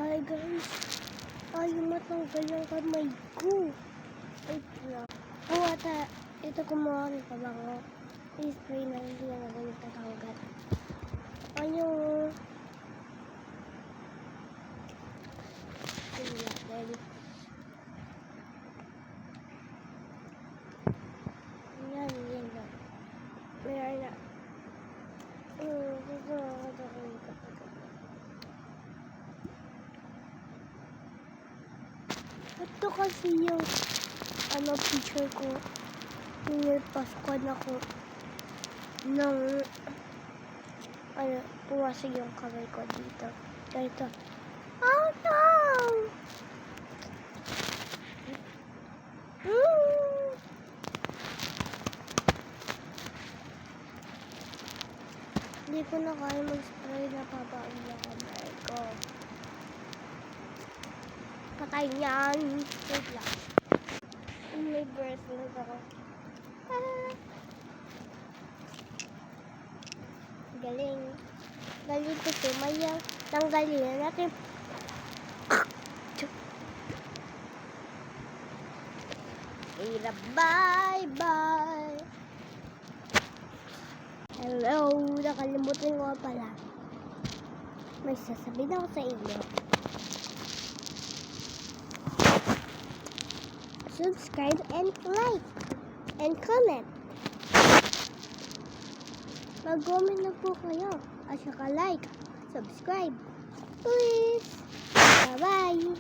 Hi guys, ayaw matanggal yung kamay ko. Ay pala. Oo ata, ito kumuha ng pabango. I-spray na hindi na nagamit na tanggal. Ayaw. Yan lang. Mayroon na. Ito kasi yung picture ko yung nagpasquad ako nung pumasig yung kamay ko dito. Dito. Oh no! Hindi ko na kaya mag-spray na pabaon yung kamay ko. Patay niyan. Wait lang. May bracelet ako. Galing. Galing kasi maya. Tanggalin na natin. Bye-bye. Hello. Nakalimutan ko pala. May sasabihin ako sa inyo. Subscribe and like and comment. Mag-comment na po kayo at saka like, subscribe. Please. Bye-bye.